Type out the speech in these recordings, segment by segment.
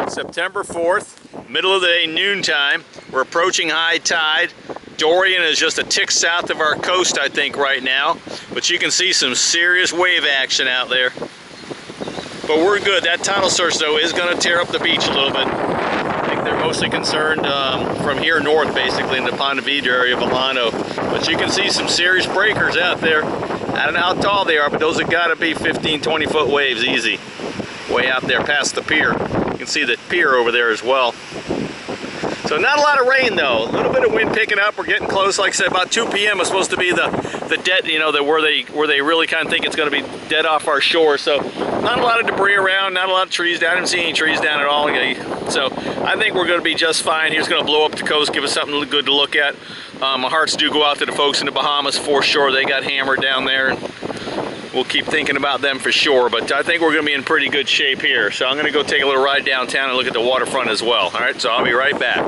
September 4th, middle of the day, noontime. We're approaching high tide. Dorian is just a tick south of our coast, I think, right now. But you can see some serious wave action out there. But we're good. That tidal surge, though, is going to tear up the beach a little bit. I think they're mostly concerned from here north, basically, in the Ponte Vedra area of Milano. But you can see some serious breakers out there. I don't know how tall they are, but those have got to be 15, 20-foot waves, easy. Way out there past the pier. You can see the pier over there as well. So not a lot of rain though. A little bit of wind picking up. We're getting close. Like I said, about 2 p.m. is supposed to be the dead, you know, where they really kind of think it's going to be dead off our shore. So not a lot of debris around, not a lot of trees down. I didn't see any trees down at all. So I think we're going to be just fine. He's going to blow up the coast, give us something good to look at. My hearts do go out to the folks in the Bahamas for sure. They got hammered down there. We'll keep thinking about them for sure, but I think we're going to be in pretty good shape here. So I'm going to go take a little ride downtown and look at the waterfront as well. All right, so I'll be right back.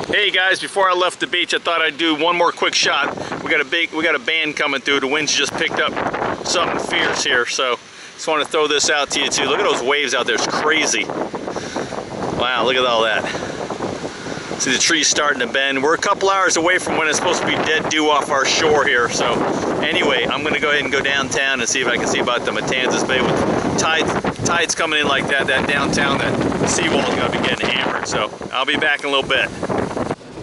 Hey guys, before I left the beach, I thought I'd do one more quick shot. We got a band coming through. The wind's just picked up something fierce here, so just want to throw this out to you too. Look at those waves out there. It's crazy. Wow, look at all that. See the trees starting to bend. We're a couple hours away from when it's supposed to be dead dew off our shore here. So anyway, I'm going to go ahead and go downtown and see if I can see about the Matanzas Bay. With tides coming in like that downtown, that seawall is going to be getting hammered. So I'll be back in a little bit.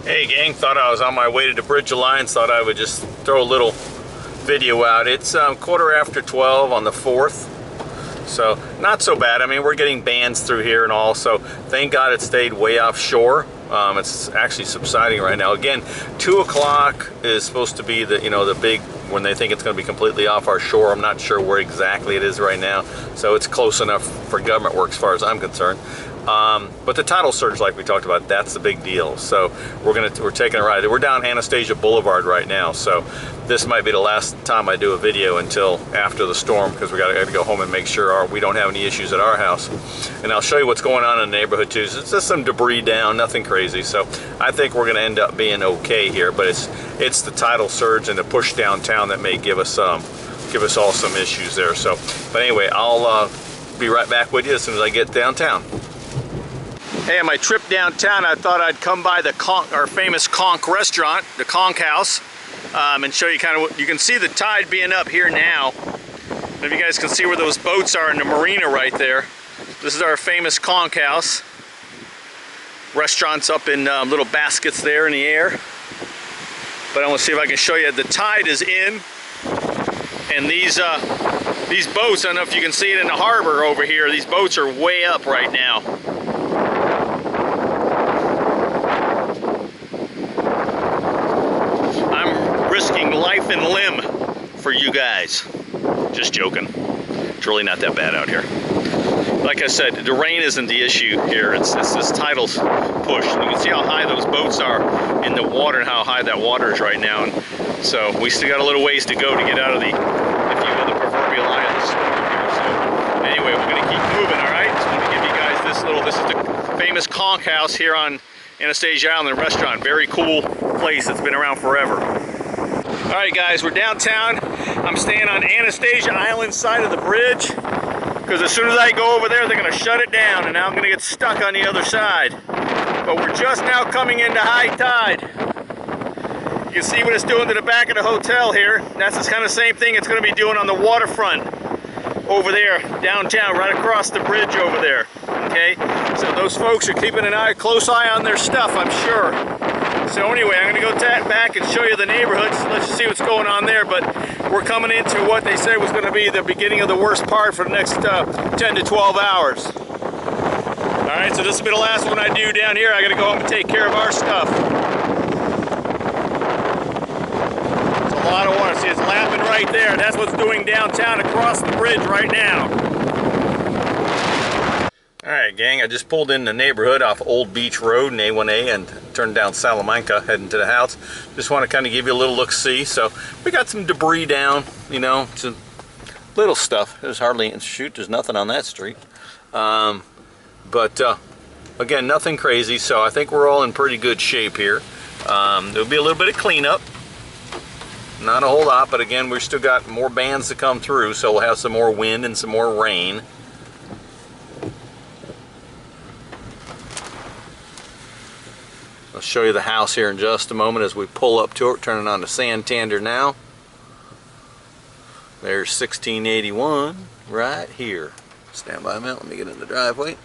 Hey gang, thought I was on my way to the Bridge Alliance. Thought I would just throw a little video out. It's 12:15 on the 4th. So not so bad. I mean, we're getting bands through here and all, so thank God it stayed way offshore. It's actually subsiding right now. Again, 2 o'clock is supposed to be the big, when they think it's going to be completely off our shore. I'm not sure where exactly it is right now, so it's close enough for government work as far as I'm concerned. But the tidal surge, like we talked about, that's the big deal. So we're taking a ride. We're down Anastasia Boulevard right now, so this might be the last time I do a video until after the storm, because we got to go home and make sure we don't have any issues at our house. And I'll show you what's going on in the neighborhood too. So it's just some debris down, nothing crazy. So I think we're going to end up being okay here. But it's the tidal surge and the push downtown that may give us all some issues there. So, but anyway, I'll be right back with you as soon as I get downtown. Hey, on my trip downtown, I thought I'd come by our famous Conch restaurant, the Conch House, and show you kind of what you can see. The tide being up here now. If you guys can see where those boats are in the marina right there. This is our famous Conch House. Restaurants up in little baskets there in the air. But I want to see if I can show you. The tide is in, and these boats, I don't know if you can see it in the harbor over here. These boats are way up right now. Risking life and limb for you guys. Just joking. It's really not that bad out here. Like I said, the rain isn't the issue here. It's this tidal push. And you can see how high those boats are in the water and how high that water is right now. And so we still got a little ways to go to get out of the, if you will, the proverbial eye of the storm here. So anyway, we're going to keep moving, all right? So I'm going to give you guys this is the famous Conch House here on Anastasia Island restaurant. Very cool place that's been around forever. Alright guys, we're downtown. I'm staying on Anastasia Island side of the bridge, because as soon as I go over there, they're going to shut it down, and now I'm going to get stuck on the other side. But we're just now coming into high tide. You can see what it's doing to the back of the hotel here. That's the kind of same thing it's going to be doing on the waterfront over there, downtown, right across the bridge over there. Okay? So those folks are keeping a close eye on their stuff, I'm sure. So anyway, I'm going to go back and show you the neighborhoods, let you see what's going on there. But we're coming into what they said was going to be the beginning of the worst part for the next 10 to 12 hours. Alright, so this will be the last one I do down here. I got to go home and take care of our stuff. It's a lot of water. See, it's lapping right there. That's what's doing downtown across the bridge right now. Alright gang, I just pulled in the neighborhood off Old Beach Road and A1A and turned down Salamanca heading to the house. Just want to kind of give you a little look-see. So we got some debris down, you know, some little stuff. There's hardly, shoot, there's nothing on that street. But again, nothing crazy, so I think we're all in pretty good shape here. There'll be a little bit of cleanup. Not a whole lot, but again, we've still got more bands to come through, so we'll have some more wind and some more rain. I'll show you the house here in just a moment as we pull up to it, turning on the Santander now. There's 1681 right here. Stand by a minute, let me get in the driveway.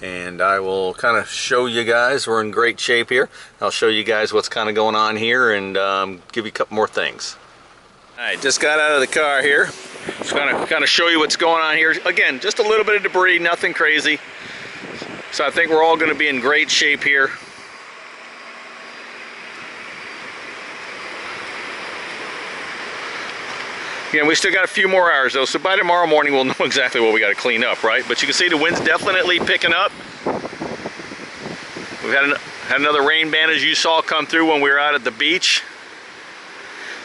And I will kind of show you guys, we're in great shape here. I'll show you guys what's kind of going on here and give you a couple more things. Alright, just got out of the car here. Just gonna kind of show you what's going on here. Again, just a little bit of debris, nothing crazy. So I think we're all going to be in great shape here. Again, we still got a few more hours though, so by tomorrow morning we'll know exactly what we got to clean up, right? But you can see the wind's definitely picking up. We've had another rain band, as you saw, come through when we were out at the beach.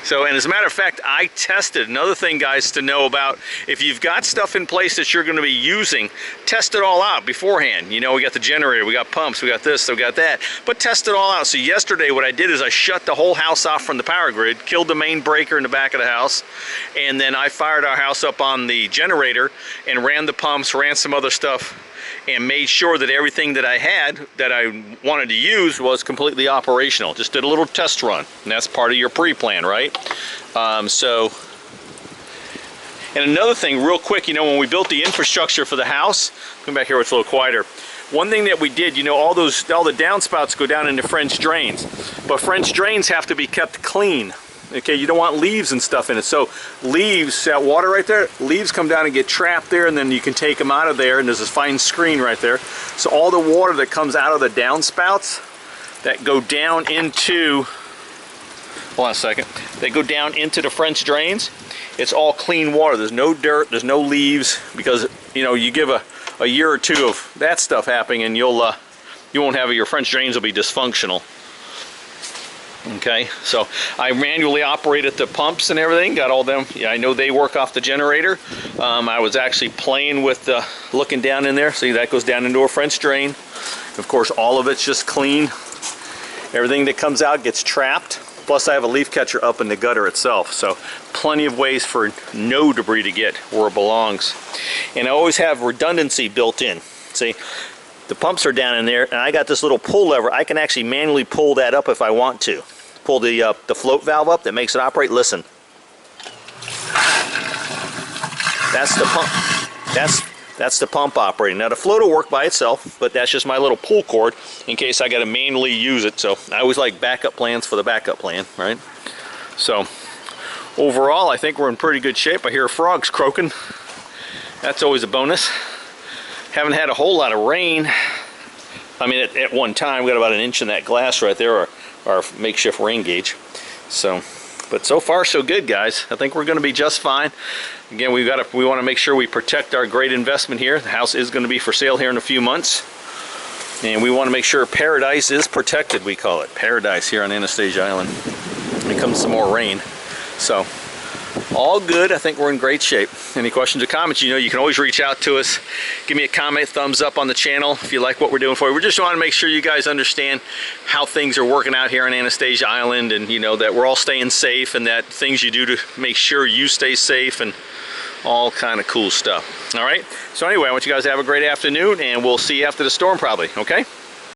So, and as a matter of fact, I tested, another thing guys to know about, if you've got stuff in place that you're going to be using, test it all out beforehand. You know, we got the generator, we got pumps, we got this, we got that, but test it all out. So yesterday what I did is I shut the whole house off from the power grid, killed the main breaker in the back of the house, and then I fired our house up on the generator and ran the pumps, ran some other stuff, and made sure that everything that I had that I wanted to use was completely operational. Just did a little test run, and that's part of your pre-plan, right? And another thing real quick, you know, when we built the infrastructure for the house, come back here where it's a little quieter. One thing that we did, you know, all the downspouts go down into French drains, but French drains have to be kept clean. Okay, you don't want leaves and stuff in it. So leaves, that water right there, leaves come down and get trapped there, and then you can take them out of there, and there's this fine screen right there. So all the water that comes out of the downspouts that go down into, hold on a second, they go down into the French drains, it's all clean water. There's no dirt, there's no leaves, because, you know, you give a year or two of that stuff happening and you won't have, your French drains will be dysfunctional. Okay, so I manually operated the pumps and everything, got all them. Yeah, I know they work off the generator. I was actually playing with looking down in there. See, that goes down into a French drain. Of course, all of it's just clean. Everything that comes out gets trapped. Plus, I have a leaf catcher up in the gutter itself. So plenty of ways for no debris to get where it belongs. And I always have redundancy built in. See, the pumps are down in there, and I got this little pull lever. I can actually manually pull that up if I want to. Pull the float valve up that makes it operate. Listen, that's the pump. That's the pump operating. Now the float will work by itself, but that's just my little pull cord in case I got to manually use it. So I always like backup plans for the backup plan, right? So overall, I think we're in pretty good shape. I hear frogs croaking. That's always a bonus. Haven't had a whole lot of rain. I mean, at one time we got about an inch in that glass right there, our makeshift rain gauge. So, but so far so good, guys. I think we're going to be just fine. Again, we want to make sure we protect our great investment here. The house is going to be for sale here in a few months, and we want to make sure paradise is protected. We call it paradise here on Anastasia Island. Here comes some more rain. So all good. I think we're in great shape. Any questions or comments, you know, you can always reach out to us. Give me a comment, thumbs up on the channel if you like what we're doing for you. We just want to make sure you guys understand how things are working out here on Anastasia Island, and you know that we're all staying safe, and that things you do to make sure you stay safe, and all kind of cool stuff. All right, so anyway, I want you guys to have a great afternoon, and we'll see you after the storm probably. Okay.